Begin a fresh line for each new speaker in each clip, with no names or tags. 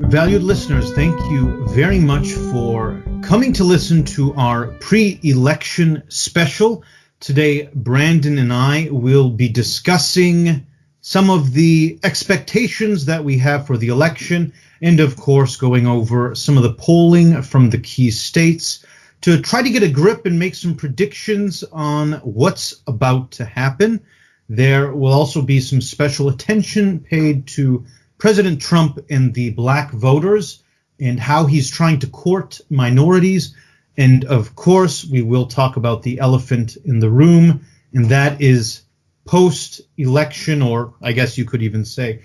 Valued listeners, thank you very much for coming to listen to our pre-election special. Today, Brandon and I will be discussing some of the expectations that we have for the election, and of course, going over some of the polling from the key states to try to get a grip and make some predictions on what's about to happen. There will also be some special attention paid to President Trump and the black voters and how he's trying to court minorities. And of course, we will talk about the elephant in the room, and that is post-election, or I guess you could even say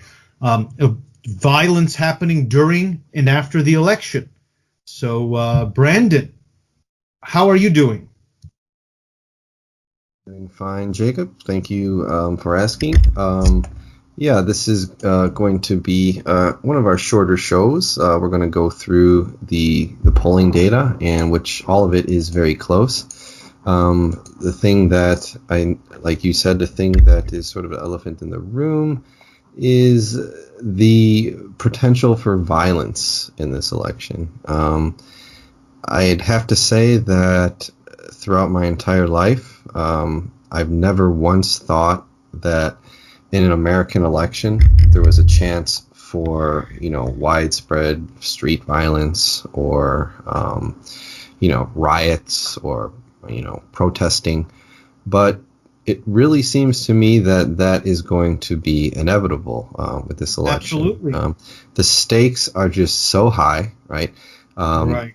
violence happening during and after the election. So, Brandon, how are you doing?
Doing fine, Jacob. Thank you for asking. Yeah, this is going to be one of our shorter shows. We're going to go through the polling data, and which all of it is very close. The thing that like you said, the thing that is sort of an elephant in the room is the potential for violence in this election. I'd have to say that throughout my entire life, I've never once thought that in an American election there was a chance for, widespread street violence or, riots or, protesting. But it really seems to me that that is going to be inevitable with this election.
Absolutely.
The stakes are just so high, right?
Right.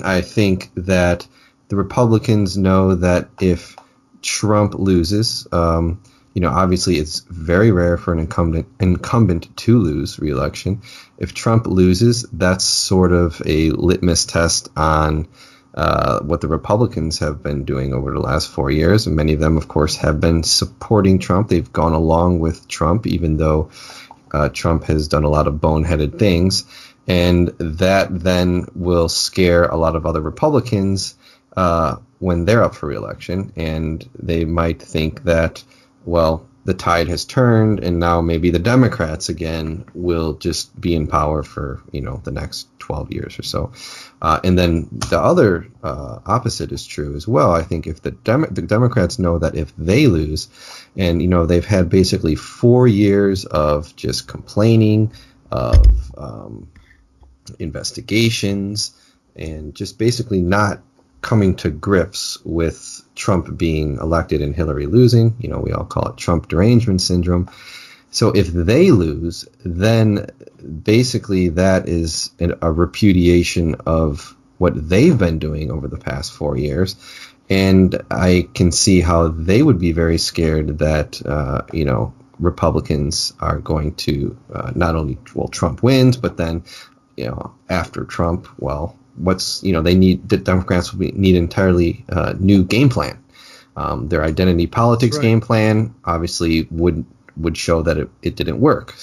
I think that the Republicans know that if Trump loses, obviously it's very rare for an incumbent to lose re-election. If Trump loses, that's sort of a litmus test on what the Republicans have been doing over the last 4 years. And many of them, of course, have been supporting Trump. They've gone along with Trump, even though Trump has done a lot of boneheaded things. And that then will scare a lot of other Republicans when they're up for re-election. And they might think that, well, the tide has turned, and now maybe the Democrats again will just be in power for, the next 12 years or so. And then the other opposite is true as well. I think if the Democrats know that if they lose, and, they've had basically 4 years of just complaining, of investigations, and just basically not coming to grips with Trump being elected and Hillary losing. We all call it Trump derangement syndrome. So if they lose, then basically that is a repudiation of what they've been doing over the past 4 years. And I can see how they would be very scared that, Republicans are going to not only, Trump wins, but then, after Trump, the Democrats will need entirely new game plan. Their identity politics game plan obviously would show that it didn't work.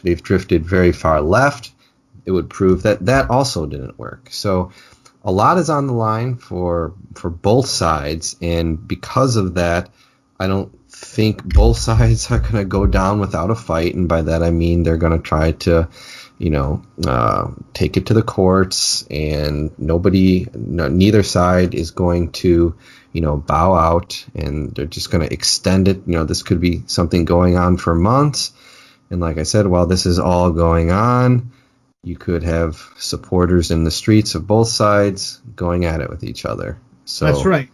They've drifted very far left. It would prove that also didn't work. So a lot is on the line for both sides, and because of that, I don't think both sides are going to go down without a fight. And by that I mean they're going to try to take it to the courts, and neither side is going to, bow out, and they're just going to extend it. This could be something going on for months. And like I said, while this is all going on, you could have supporters in the streets of both sides going at it with each other. So
that's right.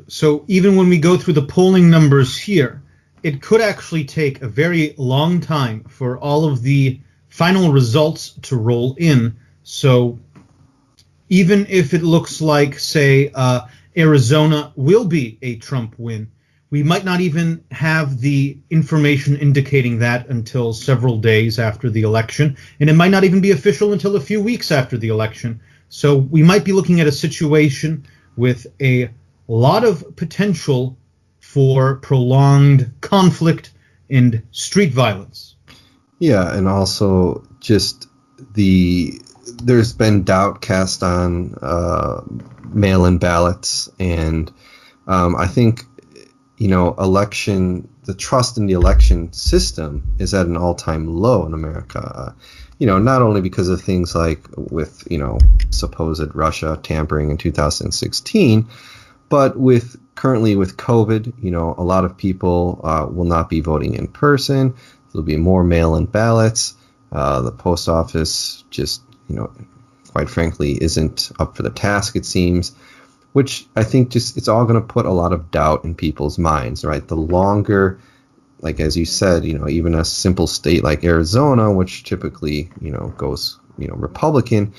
So even when we go through the polling numbers here, it could actually take a very long time for all of the final results to roll in. So even if it looks like, say, Arizona will be a Trump win, We might not even have the information indicating that until several days after the election, and it might not even be official until a few weeks after the election. So we might be looking at a situation with a lot of potential for prolonged conflict and street violence.
Yeah, and also just there's been doubt cast on mail-in ballots, and I think the trust in the election system is at an all-time low in America. Not only because of things like with supposed Russia tampering in 2016, but currently with COVID, a lot of people will not be voting in person. There'll be more mail-in ballots. The post office just, quite frankly, isn't up for the task, it seems, which I think it's all going to put a lot of doubt in people's minds, right? The longer, like as you said, even a simple state like Arizona, which typically, goes, Republican,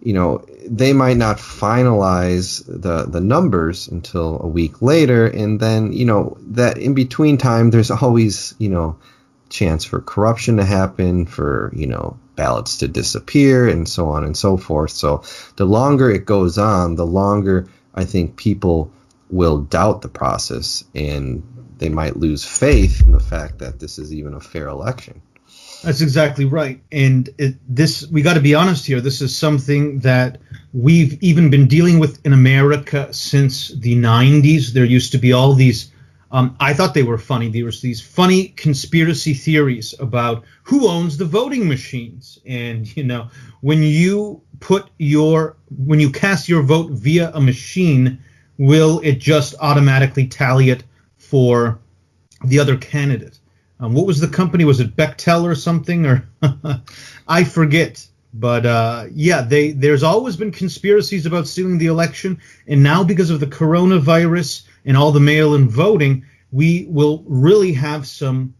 they might not finalize the numbers until a week later. And then, that in between time, there's always, chance for corruption to happen, for, ballots to disappear, and so on and so forth. So the longer it goes on, the longer I think people will doubt the process, and they might lose faith in the fact that this is even a fair election.
That's exactly right. And we got to be honest here. This is something that we've even been dealing with in America since the 90s. There used to be all these, I thought they were funny. There was these funny conspiracy theories about who owns the voting machines. And, when you cast your vote via a machine, will it just automatically tally it for the other candidate? What was the company? Was it Bechtel or something? Or I forget. But there's always been conspiracies about stealing the election. And now because of the coronavirus and all the mail-in voting, we will really have some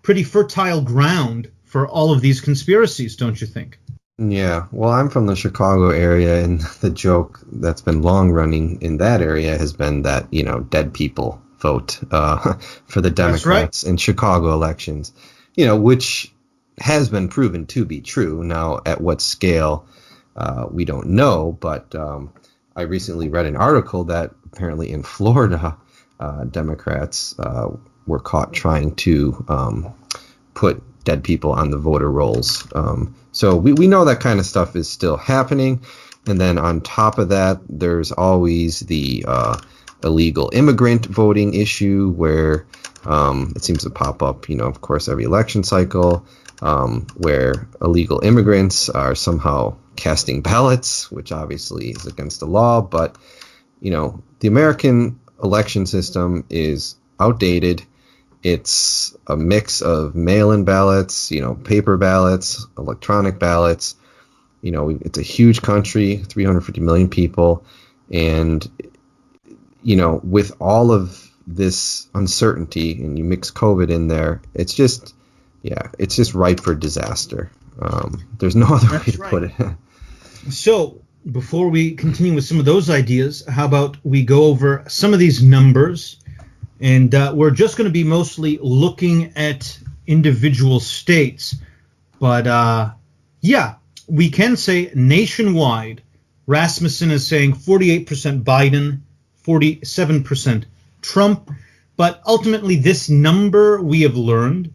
pretty fertile ground for all of these conspiracies, don't you think?
Yeah, well, I'm from the Chicago area, and the joke that's been long running in that area has been that, dead people vote for the Democrats in Chicago elections, which has been proven to be true. Now, at what scale, we don't know, but I recently read an article that apparently in Florida, Democrats were caught trying to put dead people on the voter rolls. So we know that kind of stuff is still happening. And then on top of that, there's always the illegal immigrant voting issue, where it seems to pop up, of course, every election cycle, where illegal immigrants are somehow casting ballots, which obviously is against the law. But, the American election system is outdated. It's a mix of mail-in ballots, paper ballots, electronic ballots. It's a huge country, 350 million people. And, with all of this uncertainty, and you mix COVID in there, it's just ripe for disaster. There's no other way to put it.
So before we continue with some of those ideas, how about we go over some of these numbers? And we're just going to be mostly looking at individual states. But we can say nationwide, Rasmussen is saying 48% Biden, 47% Trump. But ultimately, this number, we have learned,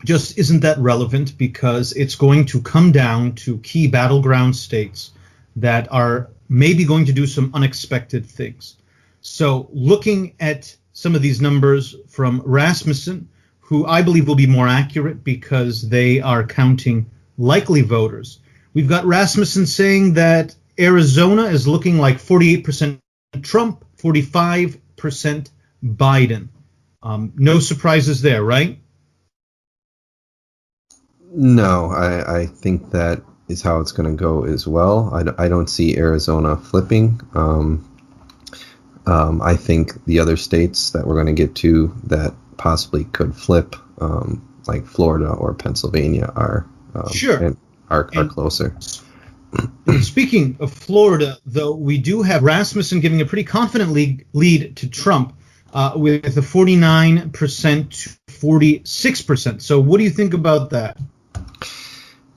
just isn't that relevant, because it's going to come down to key battleground states that are maybe going to do some unexpected things. So looking at some of these numbers from Rasmussen, who I believe will be more accurate because they are counting likely voters. We've got Rasmussen saying that Arizona is looking like 48% Trump, 45% Biden. No surprises there, right?
No, I think that is how it's going to go as well. I don't see Arizona flipping. I think the other states that we're going to get to that possibly could flip, like Florida or Pennsylvania, are closer.
Speaking of Florida, though, we do have Rasmussen giving a pretty confident lead to Trump. with a 49% to 46%. So what do you think about that?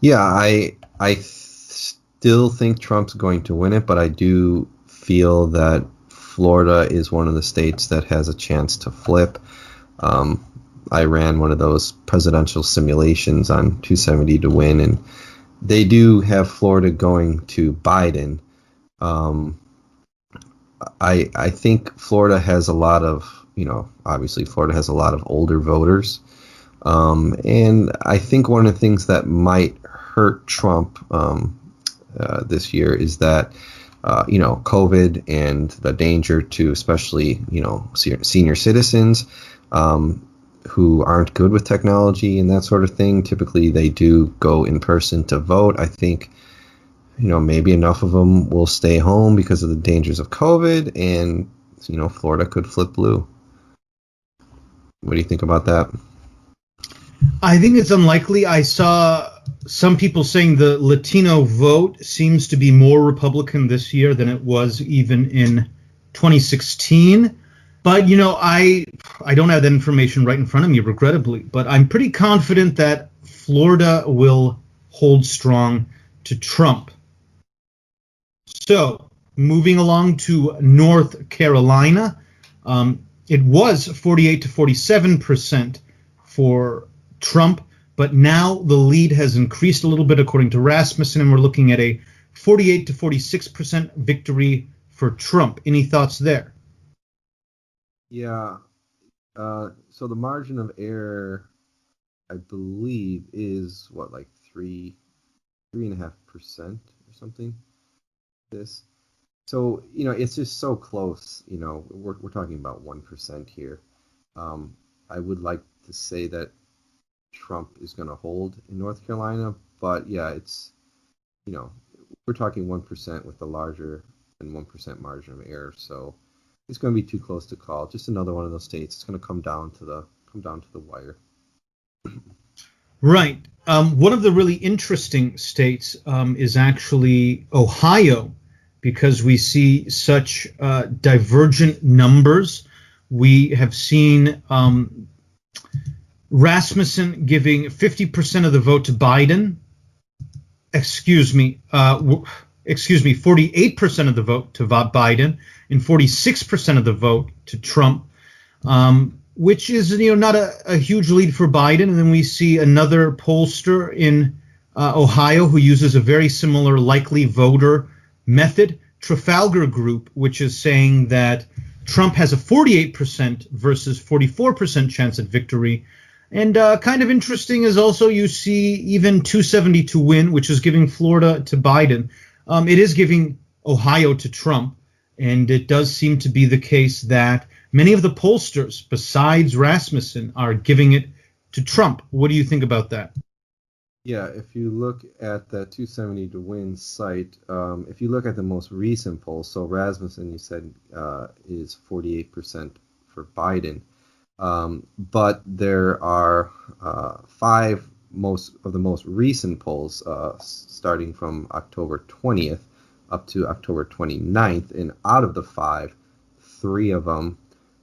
Yeah, I still think Trump's going to win it, but I do feel that Florida is one of the states that has a chance to flip. I ran one of those presidential simulations on 270 to win, and they do have Florida going to Biden. I think Florida has a lot of, obviously Florida has a lot of older voters. And I think one of the things that might hurt Trump this year is that, COVID and the danger to especially, senior citizens who aren't good with technology and that sort of thing. Typically, they do go in person to vote. I think, maybe enough of them will stay home because of the dangers of COVID, and, Florida could flip blue. What do you think about that?
I think it's unlikely. I saw some people saying the Latino vote seems to be more Republican this year than it was even in 2016. But, I don't have that information right in front of me, regrettably. But I'm pretty confident that Florida will hold strong to Trump. So, moving along to North Carolina, it was 48 to 47% for Trump, but now the lead has increased a little bit according to Rasmussen, and we're looking at a 48 to 46% victory for Trump. Any thoughts there?
Yeah. So the margin of error, I believe, is like 3.5% or something. This. So, it's just so close. We're talking about 1% here. I would like to say that Trump is going to hold in North Carolina, but yeah, it's, we're talking 1% with a larger than 1% margin of error. So it's going to be too close to call. Just another one of those states. It's going to come down to the wire.
Right. One of the really interesting states is actually Ohio, because we see such divergent numbers. We have seen Rasmussen giving 50% of the vote to Biden. 48% of the vote to Biden and 46% of the vote to Trump, which is not a huge lead for Biden. And then we see another pollster in Ohio who uses a very similar likely voter method, Trafalgar Group, which is saying that Trump has a 48% versus 44% chance at victory. And kind of interesting is also you see even 270 to win, which is giving Florida to Biden. It is giving Ohio to Trump, and it does seem to be the case that many of the pollsters, besides Rasmussen, are giving it to Trump. What do you think about that?
Yeah, if you look at the 270 to win site, if you look at the most recent poll, so Rasmussen, you said, is 48% for Biden. But there are five of the most recent polls starting from October 20th up to October 29th. And out of the five, three of them,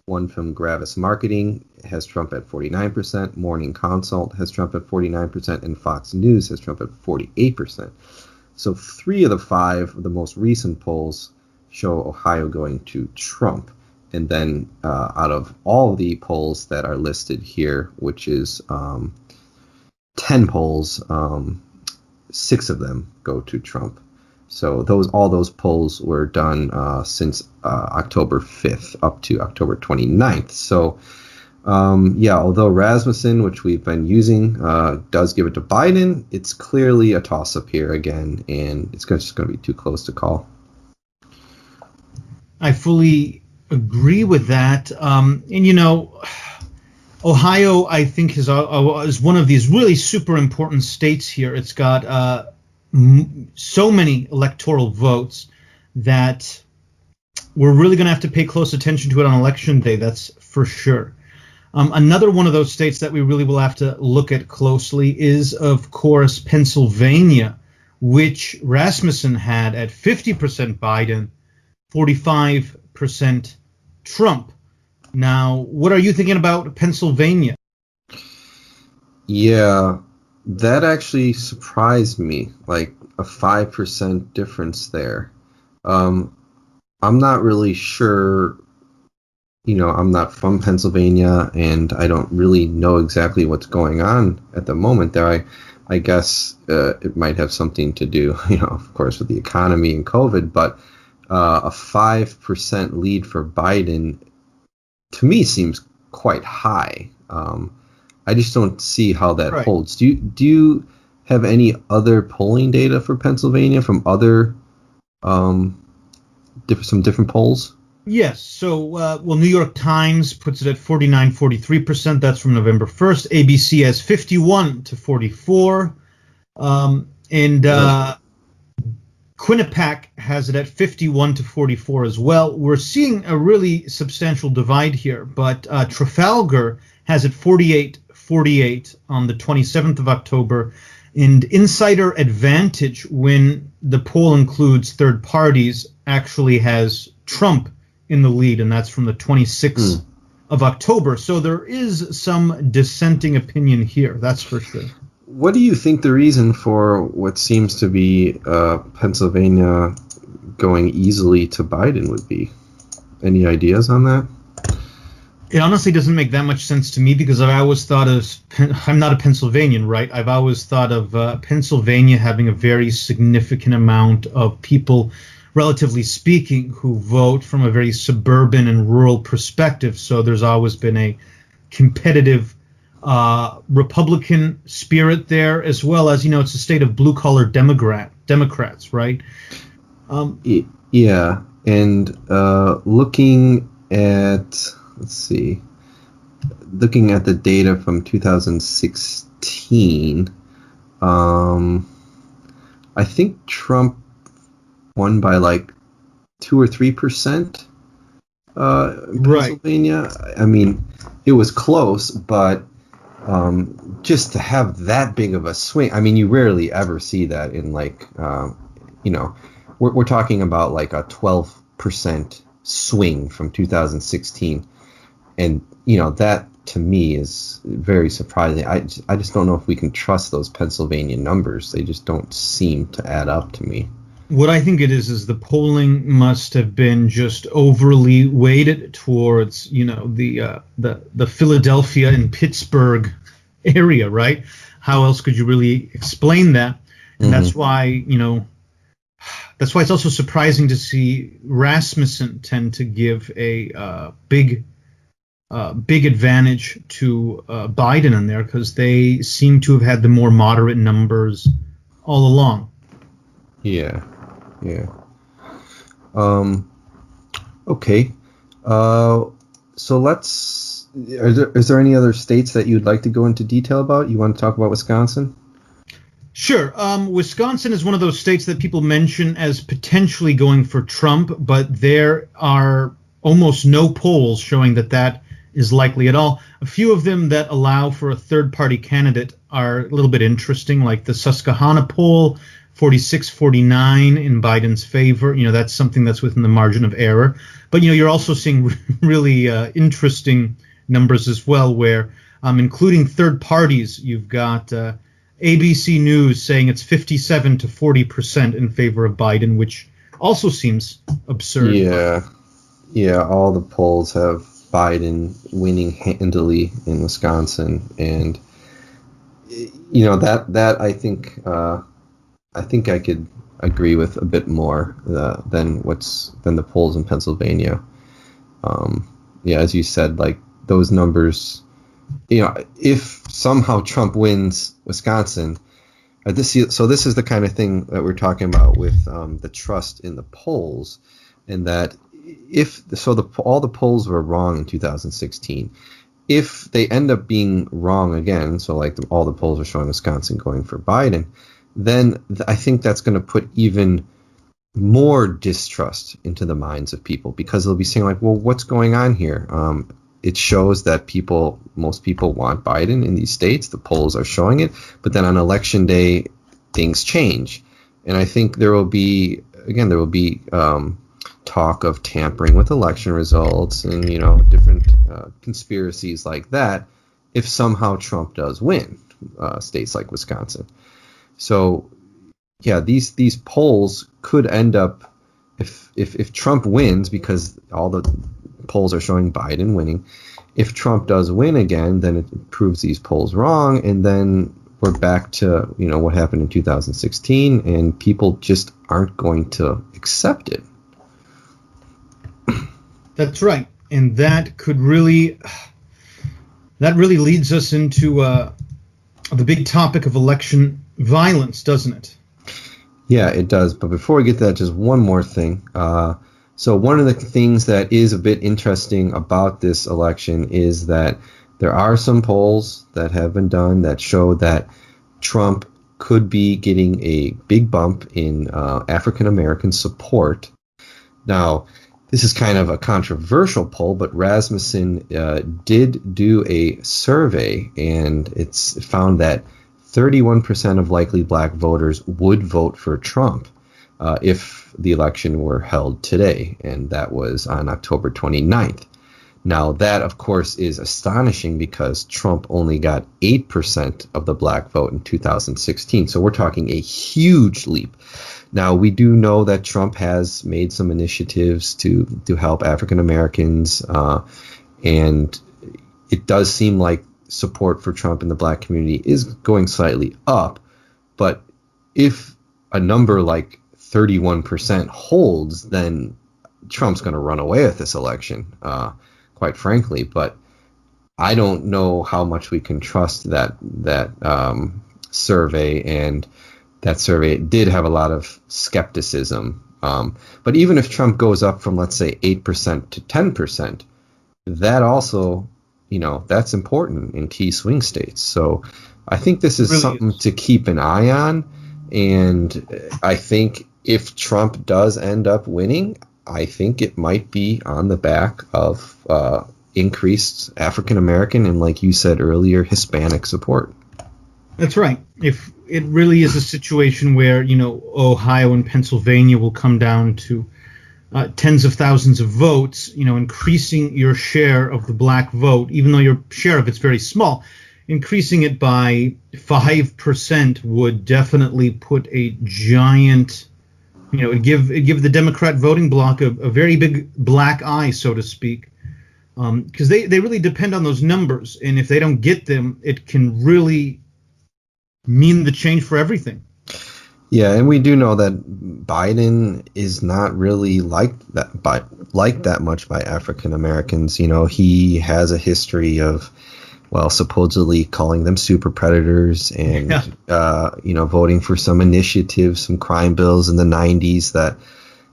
one from Gravis Marketing has Trump at 49%, Morning Consult has Trump at 49%, and Fox News has Trump at 48%. So three of the five of the most recent polls show Ohio going to Trump. And then out of all the polls that are listed here, which is 10 polls, 6 of them go to Trump. So all those polls were done since October 5th up to October 29th. So, although Rasmussen, which we've been using, does give it to Biden, it's clearly a toss-up here again, and it's just going to be too close to call.
I fully agree with that. Ohio, I think, is one of these really super important states here. It's got so many electoral votes that we're really going to have to pay close attention to it on election day. That's for sure. Another one of those states that we really will have to look at closely is, of course, Pennsylvania, which Rasmussen had at 50% Biden, 45% Trump. Now, what are you thinking about Pennsylvania?
Yeah, that actually surprised me, like a 5% difference there. Um, I'm not really sure, I'm not from Pennsylvania and I don't really know exactly what's going on at the moment there. I guess it might have something to do, of course, with the economy and COVID, but a 5% lead for Biden to me seems quite high. I just don't see how that
Right.
holds. Do you have any other polling data for Pennsylvania from other some different polls?
Yes. So, New York Times puts it at 49, 43%. That's from November 1st. ABC has 51 to 44. And
Uh,
Quinnipiac has it at 51 to 44 as well. We're seeing a really substantial divide here, but Trafalgar has it 48-48 on the 27th of October. And Insider Advantage, when the poll includes third parties, actually has Trump in the lead, and that's from the 26th of October. So there is some dissenting opinion here, that's for sure.
What do you think the reason for what seems to be Pennsylvania going easily to Biden would be? Any ideas on that?
It honestly doesn't make that much sense to me because I've always thought of, I'm not a Pennsylvanian, right? I've always thought of Pennsylvania having a very significant amount of people, relatively speaking, who vote from a very suburban and rural perspective. So there's always been a competitive Republican spirit there, as well as, it's a state of blue-collar Democrats, right?
Yeah, and looking at, let's see, looking at the data from 2016, I think Trump won by like 2 or 3% in
Right.
Pennsylvania. I mean, it was close, but just to have that big of a swing, I mean, you rarely ever see that in like, we're talking about like a 12% swing from 2016. And, that to me is very surprising. I just don't know if we can trust those Pennsylvania numbers. They just don't seem to add up to me.
What I think it is the polling must have been just overly weighted towards, the Philadelphia and Pittsburgh area, right? How else could you really explain that? And that's why, that's why it's also surprising to see Rasmussen tend to give a big advantage to Biden in there because they seem to have had the more moderate numbers all along.
Yeah. Yeah. Okay. So is there any other states that you'd like to go into detail about? You want to talk about Wisconsin?
Sure. Wisconsin is one of those states that people mention as potentially going for Trump, but there are almost no polls showing that is likely at all. A few of them that allow for a third-party candidate are a little bit interesting, like the Susquehanna poll, 46-49 in Biden's favor. That's something that's within the margin of error. But, you're also seeing really interesting numbers as well, where including third parties, you've got ABC News saying it's 57-40% in favor of Biden, which also seems absurd.
Yeah. All the polls have Biden winning handily in Wisconsin, and that I think I could agree with a bit more than the polls in Pennsylvania. Yeah, as you said, like those numbers, if somehow Trump wins Wisconsin, this is the kind of thing that we're talking about with the trust in the polls, and that all the polls were wrong in 2016. If they end up being wrong again, so like all the polls are showing Wisconsin going for Biden, then I think that's going to put even more distrust into the minds of people, because they'll be saying like, well, what's going on here? It shows that most people want Biden in these states. The polls are showing it, but then on election day, things change. And I think there will be talk of tampering with election results and, different conspiracies like that if somehow Trump does win states like Wisconsin. So, yeah, these polls could end up, if Trump wins, because all the polls are showing Biden winning, if Trump does win again, then it proves these polls wrong, and then we're back to, what happened in 2016, and people just aren't going to accept it.
That's right. And that really leads us into the big topic of election violence, doesn't it?
Yeah, it does. But before we get to that, just one more thing. So one of the things that is a bit interesting about this election is that there are some polls that have been done that show that Trump could be getting a big bump in African-American support. Now, this is kind of a controversial poll, but Rasmussen did do a survey, and it's found that 31% of likely black voters would vote for Trump if the election were held today, and that was on October 29th. Now, that, of course, is astonishing because Trump only got 8% of the black vote in 2016, so we're talking a huge leap. Now, we do know that Trump has made some initiatives to help African Americans, and it does seem like support for Trump in the black community is going slightly up. But if a number like 31% holds, then Trump's going to run away with this election, quite frankly. But I don't know how much we can trust that survey, and that survey did have a lot of skepticism. But even if Trump goes up from, let's say, 8% to 10%, that also, that's important in key swing states. So I think this is really something to keep an eye on. And I think if Trump does end up winning, I think it might be on the back of increased African-American and, like you said earlier, Hispanic support.
That's right. If it really is a situation where, Ohio and Pennsylvania will come down to tens of thousands of votes, increasing your share of the black vote, even though your share of it's very small, increasing it by 5% would definitely put a giant, it'd give the Democrat voting bloc a very big black eye, so to speak, because they really depend on those numbers. And if they don't get them, it can really mean the change for everything.
Yeah, and we do know that Biden is not really liked that much by African Americans. He has a history of, supposedly calling them super predators and, voting for some initiatives, some crime bills in the 90s that,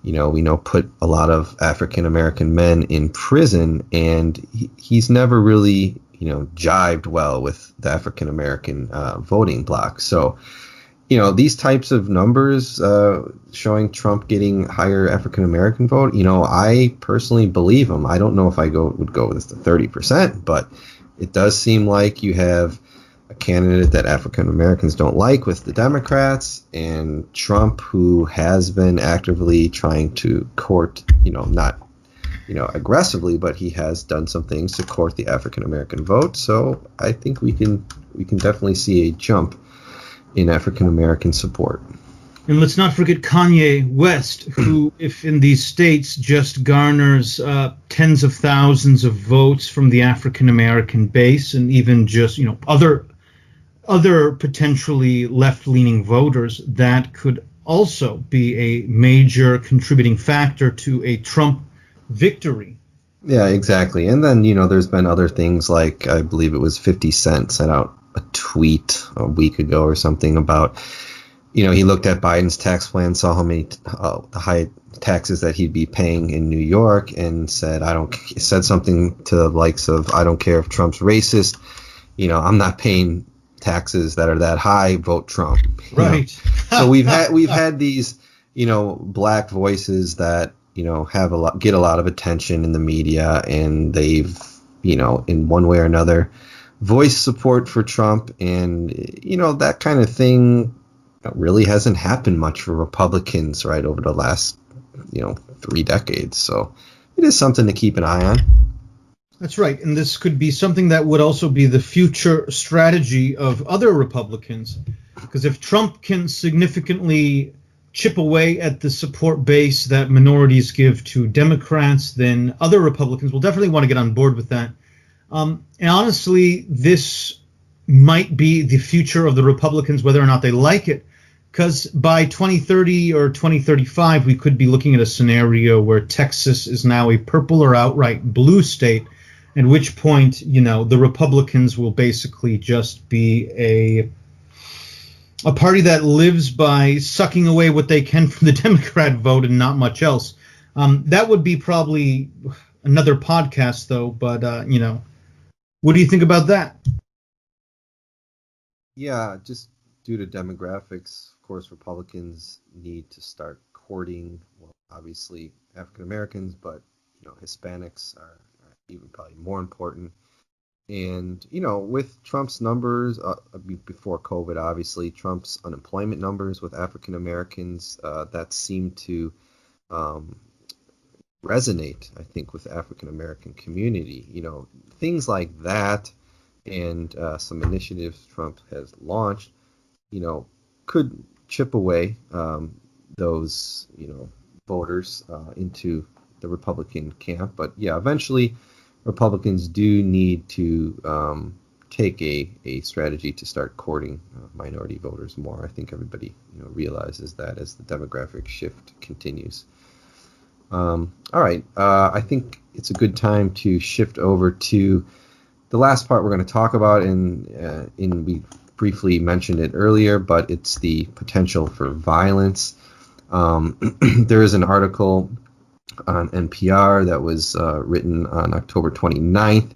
we know put a lot of African American men in prison, and he's never really, jived well with the African American voting bloc. So, these types of numbers showing Trump getting higher African American vote, I personally believe him. I don't know if I would go with the 30%, but it does seem like you have a candidate that African Americans don't like with the Democrats, and Trump, who has been actively trying to court, not aggressively, but he has done some things to court the African American vote. So I think we can definitely see a jump in African American support.
And let's not forget Kanye West, who, if in these states, just garners tens of thousands of votes from the African American base, and even just other potentially left-leaning voters, that could also be a major contributing factor to a Trump victory.
Yeah, exactly. And then, there's been other things like, I believe it was 50 Cent sent out a tweet a week ago or something about, he looked at Biden's tax plan, saw how many the high taxes that he'd be paying in New York, and said something to the likes of, I don't care if Trump's racist, I'm not paying taxes that are that high, vote Trump.
Right.
So we've had these, black voices that, get a lot of attention in the media, and they've, in one way or another, voiced support for Trump, and that kind of thing really hasn't happened much for Republicans, right, over the last 3 decades. So it is something to keep an eye on.
That's right. And this could be something that would also be the future strategy of other Republicans. Because if Trump can significantly chip away at the support base that minorities give to Democrats, then other Republicans will definitely want to get on board with that. And honestly, this might be the future of the Republicans, whether or not they like it. Because by 2030 or 2035, we could be looking at a scenario where Texas is now a purple or outright blue state, at which point, the Republicans will basically just be a party that lives by sucking away what they can from the Democrat vote and not much else. That would be probably another podcast, though. But, what do you think about that?
Yeah, just due to demographics, of course, Republicans need to start courting, well, obviously African Americans, but Hispanics are even probably more important. And with Trump's numbers before COVID, obviously Trump's unemployment numbers with African Americans that seemed to resonate, I think, with the African American community. Things like that, and some initiatives Trump has launched, could chip away those, voters into the Republican camp. But yeah, eventually Republicans do need to take a strategy to start courting minority voters more. I think everybody realizes that as the demographic shift continues. All right, I think it's a good time to shift over to the last part we're going to talk about, and we briefly mentioned it earlier, but it's the potential for violence. There is an article on NPR that was written on October 29th,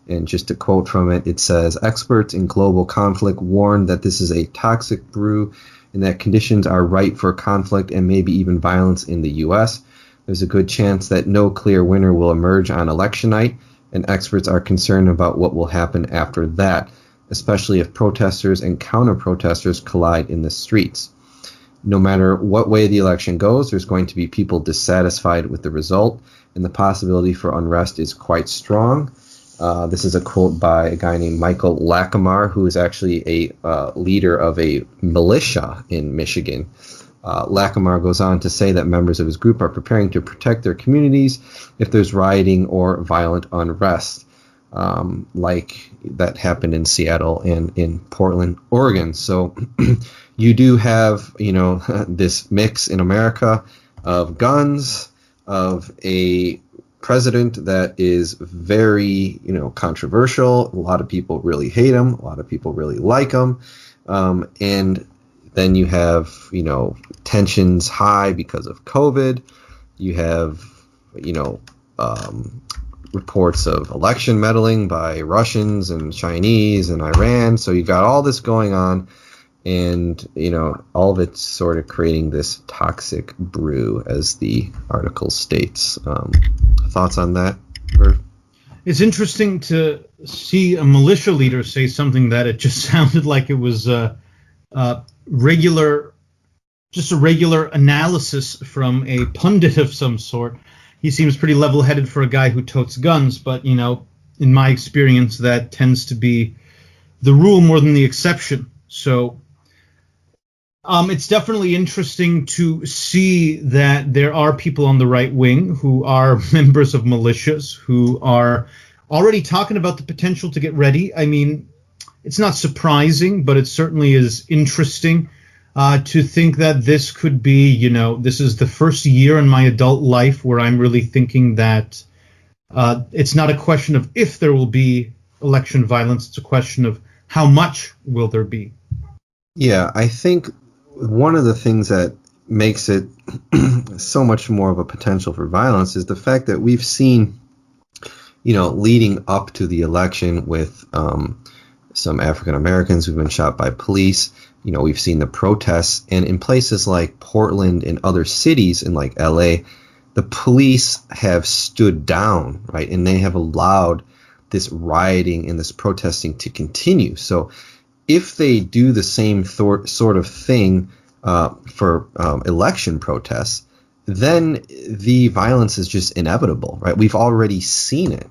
and just to quote from it, it says, "Experts in global conflict warn that this is a toxic brew and that conditions are ripe for conflict and maybe even violence in the U.S. There's a good chance that no clear winner will emerge on election night, and experts are concerned about what will happen after that, especially if protesters and counter-protesters collide in the streets. No matter what way the election goes, there's going to be people dissatisfied with the result, and the possibility for unrest is quite strong." This is a quote by a guy named Michael Lackamar, who is actually a leader of a militia in Michigan. Lackamar goes on to say that members of his group are preparing to protect their communities if there's rioting or violent unrest, like that happened in Seattle and in Portland, Oregon. So you do have, this mix in America of guns, of a president that is very, controversial. A lot of people really hate him. A lot of people really like him. And then you have, tensions high because of COVID. You have, reports of election meddling by Russians and Chinese and Iran. So you got all this going on, and, all of it's sort of creating this toxic brew, as the article states. Thoughts on that, Verv?
It's interesting to see a militia leader say something that it just sounded like it was regular analysis from a pundit of some sort. He seems pretty level-headed for a guy who totes guns, but, in my experience, that tends to be the rule more than the exception. So it's definitely interesting to see that there are people on the right wing who are members of militias who are already talking about the potential to get ready. I mean, it's not surprising, but it certainly is interesting to think that this could be, this is the first year in my adult life where I'm really thinking that it's not a question of if there will be election violence. It's a question of how much will there be.
Yeah, I think one of the things that makes it so much more of a potential for violence is the fact that we've seen, leading up to the election with some African Americans who've been shot by police. We've seen the protests, and in places like Portland and other cities in like LA, the police have stood down, right? And they have allowed this rioting and this protesting to continue. So if they do the same sort of thing for election protests, then the violence is just inevitable, right? We've already seen it,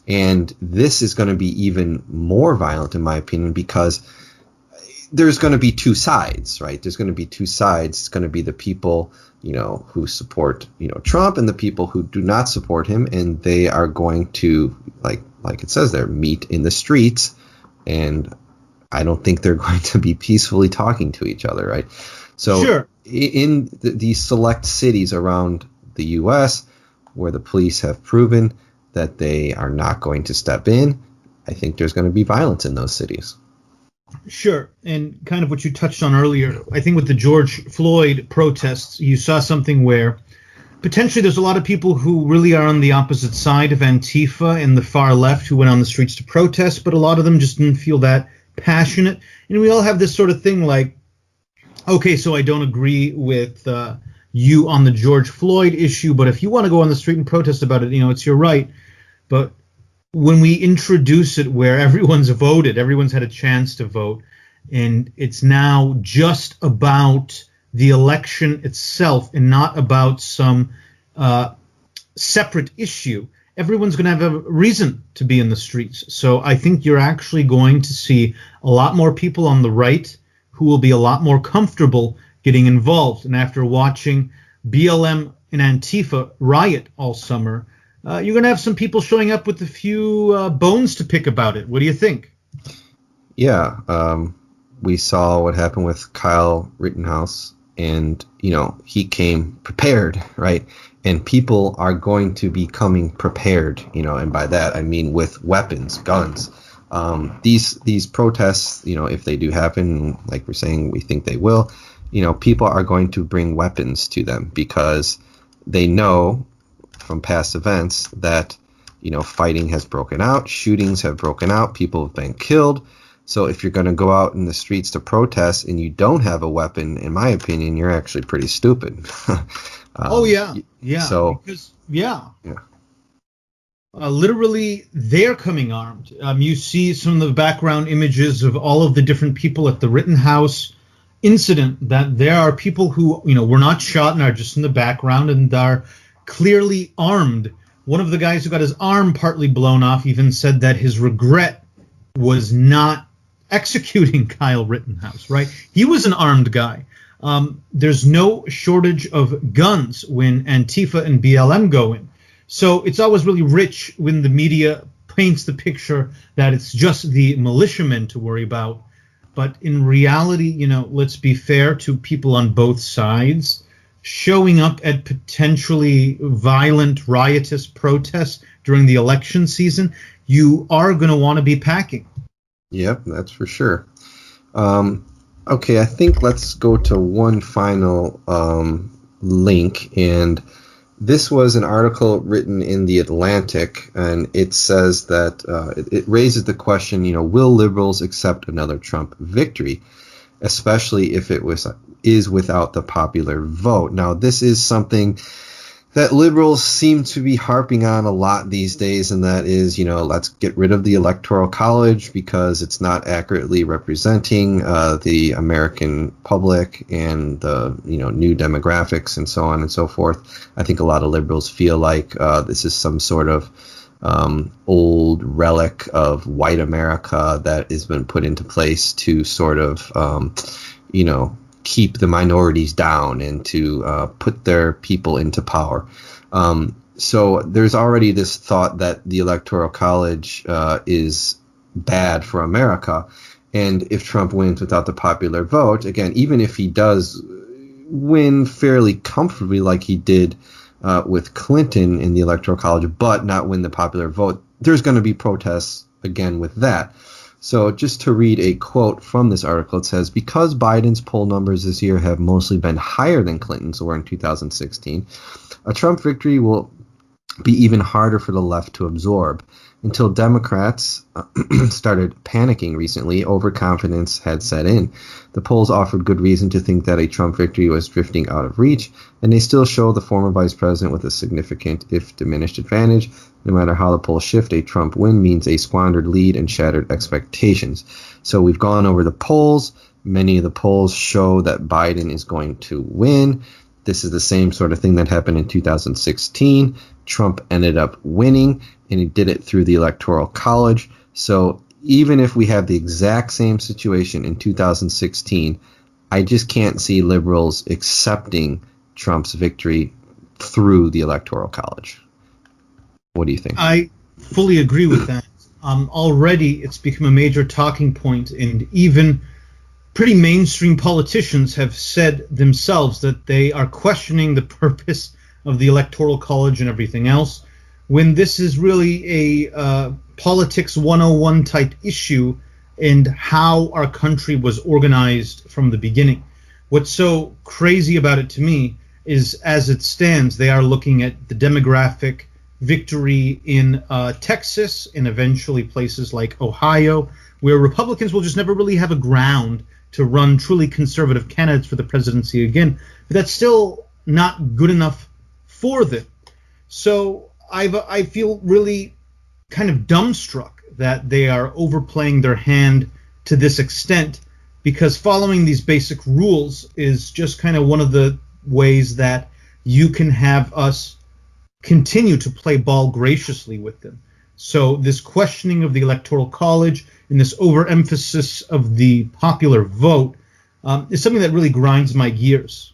and this is going to be even more violent, in my opinion, because there's going to be two sides, right? There's going to be two sides. It's going to be the people, who support, Trump, and the people who do not support him, and they are going to, like it says there, meet in the streets, and I don't think they're going to be peacefully talking to each other, right? So
Sure.
In these select cities around the U.S. where the police have proven that they are not going to step in, I think there's going to be violence in those cities.
Sure. And kind of what you touched on earlier, I think with the George Floyd protests, you saw something where potentially there's a lot of people who really are on the opposite side of Antifa and the far left who went on the streets to protest, but a lot of them just didn't feel that passionate. And we all have this sort of thing like, okay, so I don't agree with you on the George Floyd issue, but if you want to go on the street and protest about it, it's your right. But when we introduce it where everyone's voted, everyone's had a chance to vote, and it's now just about the election itself and not about some separate issue, everyone's going to have a reason to be in the streets. So I think you're actually going to see a lot more people on the right who will be a lot more comfortable getting involved. And after watching BLM and Antifa riot all summer, you're going to have some people showing up with a few bones to pick about it. What do you think?
Yeah, we saw what happened with Kyle Rittenhouse, and, he came prepared, right? And people are going to be coming prepared, and by that I mean with weapons, guns. These protests, if they do happen, like we're saying, we think they will, people are going to bring weapons to them because they know from past events that, fighting has broken out, shootings have broken out, people have been killed. So if you're going to go out in the streets to protest and you don't have a weapon, in my opinion, you're actually pretty stupid.
Yeah.
So,
because, literally, they're coming armed. You see some of the background images of all of the different people at the Rittenhouse incident, that there are people who, were not shot and are just in the background and are clearly armed. One of the guys who got his arm partly blown off even said that his regret was not executing Kyle Rittenhouse, right? He was an armed guy. There's no shortage of guns when Antifa and BLM go in. So it's always really rich when the media paints the picture that it's just the militiamen to worry about. But in reality, let's be fair to people on both sides. Showing up at potentially violent, riotous protests during the election season, you are going to want to be packing.
Yep, that's for sure. Okay, I think let's go to one final link, and this was an article written in The Atlantic, and it says that it raises the question, will liberals accept another Trump victory, especially if it is without the popular vote? Now, this is something that liberals seem to be harping on a lot these days, and that is, let's get rid of the Electoral College because it's not accurately representing the American public and the new demographics and so on and so forth. I think a lot of liberals feel like this is some sort of old relic of white America that has been put into place to sort of, keep the minorities down and to put their people into power. So there's already this thought that the Electoral College is bad for America. And if Trump wins without the popular vote, again, even if he does win fairly comfortably like he did with Clinton in the Electoral College, but not win the popular vote, there's going to be protests again with that. So just to read a quote from this article, it says, because Biden's poll numbers this year have mostly been higher than Clinton's were in 2016, a Trump victory will be even harder for the left to absorb. Until Democrats started panicking recently, overconfidence had set in. The polls offered good reason to think that a Trump victory was drifting out of reach, and they still show the former vice president with a significant, if diminished, advantage. No matter how the polls shift, a Trump win means a squandered lead and shattered expectations. So we've gone over the polls. Many of the polls show that Biden is going to win. this is the same sort of thing that happened in 2016. Trump ended up winning, and he did it through the Electoral College. So even if we have the exact same situation in 2016, I just can't see liberals accepting Trump's victory through the Electoral College. What do you think?
I fully agree with that. Already it's become a major talking point, and even pretty mainstream politicians have said themselves that they are questioning the purpose of the Electoral College and everything else, when this is really a politics 101 type issue and how our country was organized from the beginning. What's so crazy about it to me is, as it stands, they are looking at the demographic victory in Texas and eventually places like Ohio, where Republicans will just never really have a ground to run truly conservative candidates for the presidency again. But that's still not good enough for them. So I feel really kind of dumbstruck that they are overplaying their hand to this extent, because following these basic rules is just kind of one of the ways that you can have us continue to play ball graciously with them. So this questioning of the Electoral College and this overemphasis of the popular vote is something that really grinds my gears.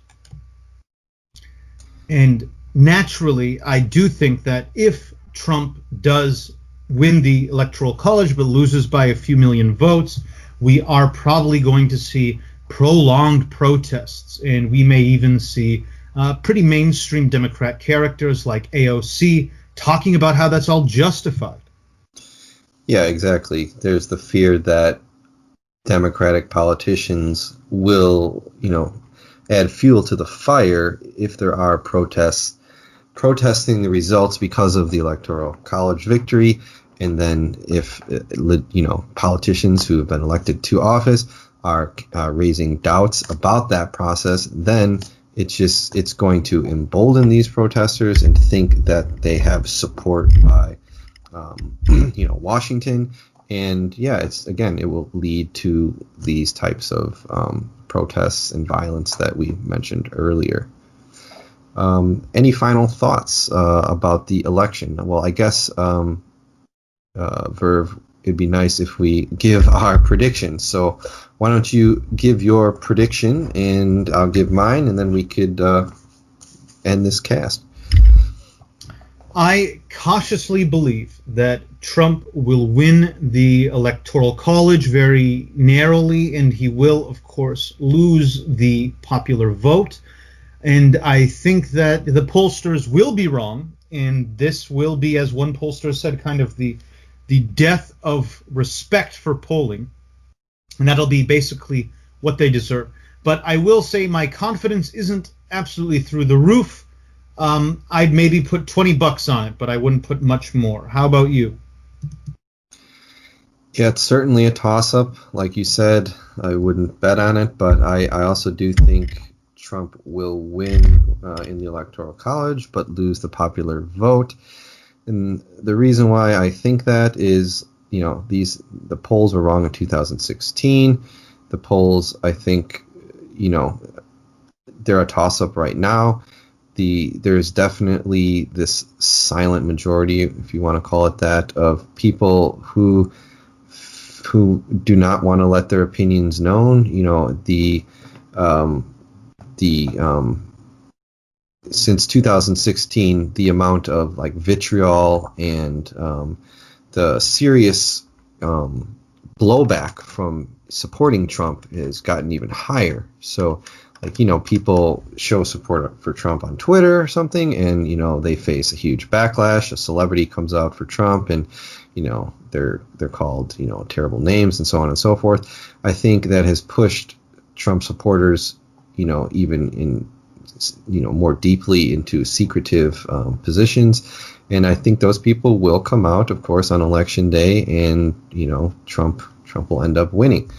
And naturally, I do think that if Trump does win the Electoral College but loses by a few million votes, we are probably going to see prolonged protests, and we may even see pretty mainstream Democrat characters like AOC talking about how that's all justified.
Yeah, exactly. There's the fear that Democratic politicians will, add fuel to the fire if there are protests, protesting the results because of the Electoral College victory. And then if, politicians who have been elected to office are raising doubts about that process, then it's going to embolden these protesters and think that they have support by, Washington. And it will lead to these types of protests and violence that we mentioned earlier. Any final thoughts about the election? Well, I guess, Verv, it'd be nice if we give our predictions. So why don't you give your prediction and I'll give mine, and then we could end this cast.
I cautiously believe that Trump will win the Electoral College very narrowly, and he will, of course, lose the popular vote. And I think that the pollsters will be wrong, and this will be, as one pollster said, kind of the death of respect for polling, and that'll be basically what they deserve. But I will say my confidence isn't absolutely through the roof. I'd maybe put $20 on it, but I wouldn't put much more. How about you?
Yeah, it's certainly a toss-up. Like you said, I wouldn't bet on it, but I also do think Trump will win in the Electoral College, but lose the popular vote. And the reason why I think that is, the polls were wrong in 2016. The polls, I think, they're a toss-up right now. There's definitely this silent majority, if you want to call it that, of people who do not want to let their opinions known. Since 2016, the amount of vitriol and the serious blowback from supporting Trump has gotten even higher. So, people show support for Trump on Twitter or something, and they face a huge backlash. A celebrity comes out for Trump, and they're called terrible names and so on and so forth. I think that has pushed Trump supporters even in more deeply into secretive positions, and I think those people will come out, of course, on election day, and Trump will end up winning.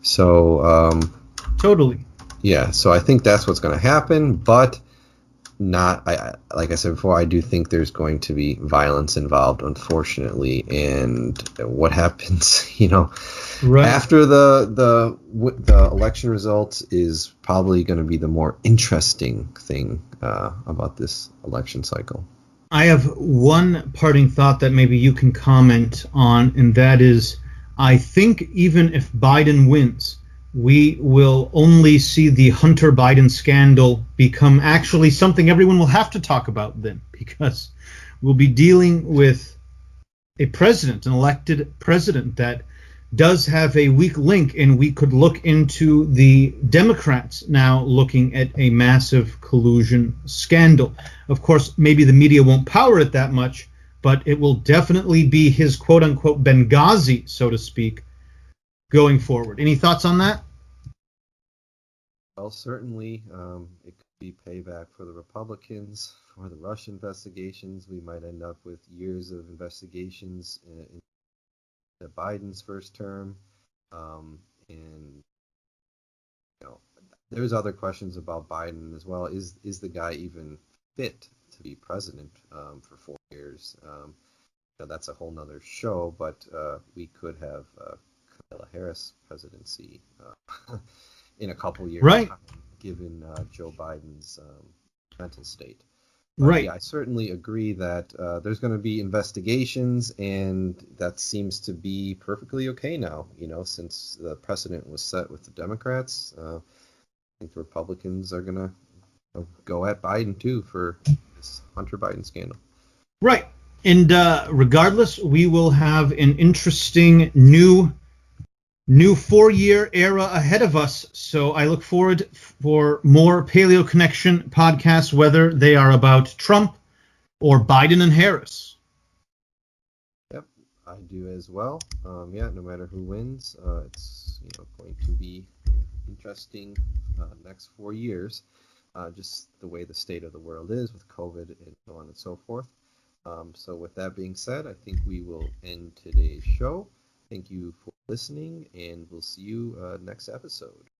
So
totally.
Yeah, so I think that's what's going to happen, but like I said before, I do think there's going to be violence involved, unfortunately. And what happens,
Right.
after the election results is probably going to be the more interesting thing about this election cycle.
I have one parting thought that maybe you can comment on, and that is, I think even if Biden wins, we will only see the Hunter Biden scandal become actually something everyone will have to talk about then, because we'll be dealing with a president, an elected president that does have a weak link, and we could look into the Democrats now looking at a massive collusion scandal. Of course, maybe the media won't power it that much, but it will definitely be his quote-unquote Benghazi, so to speak, going forward. Any thoughts on that?
Well, certainly, it could be payback for the Republicans for the Russia investigations. We might end up with years of investigations in Biden's first term, and there's other questions about Biden as well. Is the guy even fit to be president for 4 years? That's a whole nother show, but we could have Kamala Harris presidency in a couple years,
Right.
given Joe Biden's mental state.
Right.
Yeah, I certainly agree that there's going to be investigations, and that seems to be perfectly okay now, since the precedent was set with the Democrats. I think the Republicans are going to go at Biden, too, for this Hunter Biden scandal.
Right. And regardless, we will have an interesting new 4-year era ahead of us. So I look forward for more Paleoconnection podcasts, whether they are about Trump or Biden and Harris.
Yep, I do as well. No matter who wins, it's going to be interesting next 4 years. Just the way the state of the world is with COVID and so on and so forth. So with that being said, I think we will end today's show. Thank you for listening, and we'll see you next episode.